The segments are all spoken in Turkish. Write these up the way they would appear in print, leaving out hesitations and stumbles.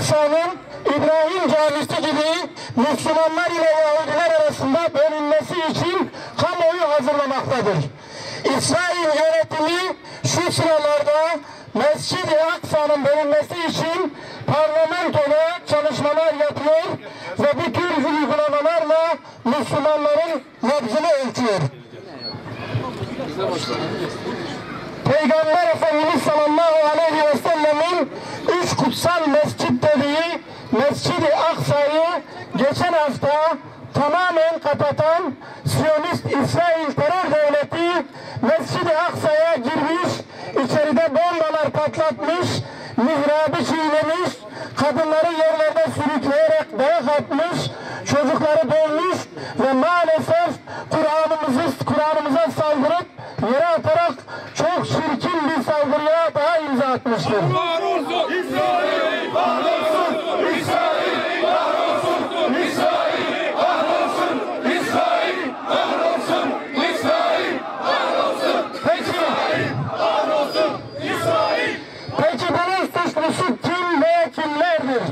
Aksa'nın İbrahim Camisi gibi Müslümanlar ile Yahudiler arasında bölünmesi için kamuoyu hazırlamaktadır. İsrail yönetimi şu sıralarda Mescid-i Aksa'nın bölünmesi için parlamentoda çalışmalar yapıyor ve bu tür uygulamalarla Müslümanların nabzını ölçüyor. Peygamber Efendimiz sallallahu aleyhi ve sellemin 3 kutsal mescit dediği Mescid-i Aksa'yı geçen hafta tamamen kapatan Siyonist İsrail terör devleti Mescid-i Aksa'ya girmiş, içeride bombalar patlatmış, mihrabı çiğnemiş, kadınları yerlerde sürükleyerek dayak atmış, çocukları dövmüş ve maalesef Kur'an'ımıza saldırıp yere atarak çok çirkin bir saldırıya daha imza atmıştır. Kahrolsun İsrail! Kahrolsun İsrail! Kahrolsun İsrail! Kahrolsun İsrail! Kahrolsun İsrail! Kahrolsun İsrail! Kahrolsun İsrail! Peki bunun suçlusu kim veya kimlerdir?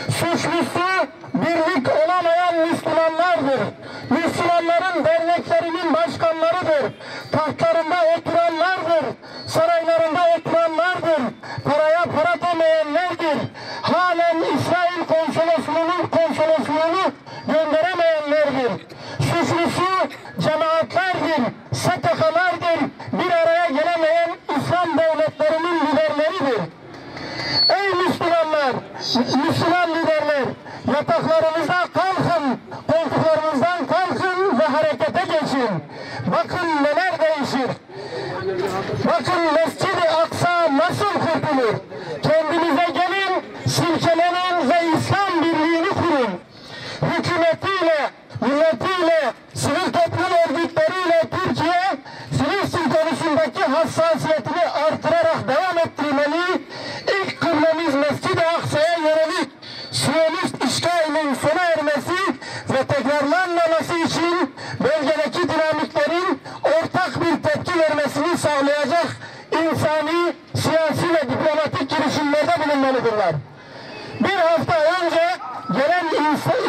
Suçlusu birlik olamayan Müslümanlardır. Müslümanların derneklerinin başkanlarıdır. Tahtlarında oturanlardır. Saraylarında oturanlardır. Paraya para demeyenlerdir. Halen İsrail konsolosluğunu gönderemeyenlerdir. Suçlusu cemaatlerdir, STK'lardır. Bir araya gelemeyen İslam devletlerinin liderleridir. Ey Müslümanlar, Müslüman liderler, yataklarınızda kalkın, koltuklarınızdan kalkın ve harekete geçin. Bakın neler değişir. Bakın Mescid-i Aksa nasıl kurtulur. Kendinize gelin, silkelenin ve İslam birliğini kurun. Hükümetiyle, milletiyle, sivil toplum örgütleriyle Türkiye, Filistin konusundaki hassasiyetini artırarak devam ettirmeli. İlk kıblemiz Mescid-i Aksa'ya yönelik Siyonist işgalinin sona ermesi ve tekrarlanmaması için bölgedeki dinamiklerin ortak bir tepki vermesini sağlayacak insani, siyasi ve diplomatik girişimlerde bulunmalıdırlar. Bir hafta önce gelen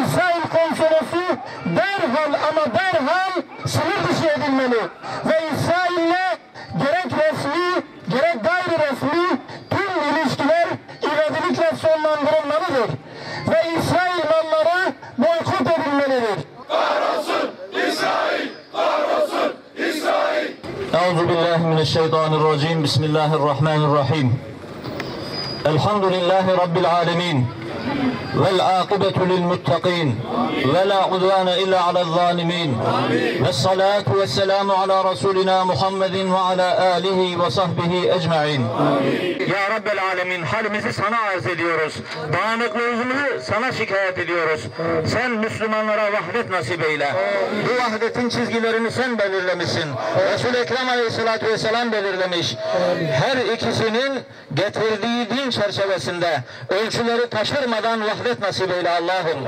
İsrail konsolosu derhal ama derhal sınır dışı edilmeli ve İsrail'le gerek resmi gerek gayri resmi tüm ilişkiler ivedilikle sonlandırılmalıdır ve İsrail malları boykot edilmelidir. Kahrolsun İsrail! Kahrolsun İsrail! Euzubillahimineşşeytanirracim. Bismillahirrahmanirrahim. Elhamdülillahi Rabbil alemin. Vel akibetu lil muttaqin. Ve la udvane illa alel zalimin. Ve salatu ve selamu ala Resulina Muhammedin ve ala alihi ve sahbihi ecma'in. Ya Rabbel alemin, halimizi sana arz ediyoruz. Dağınıklığımızı sana şikayet ediyoruz. Sen Müslümanlara vahdet nasip eyle. Bu vahdetin çizgilerini sen belirlemişsin. Resul-i Ekrem Aleyhisselatü Vesselam belirlemiş. Her ikisinin getirdiği din çerçevesinde ölçüleri taşırmadan vahdet nasip eyle Allah'ım.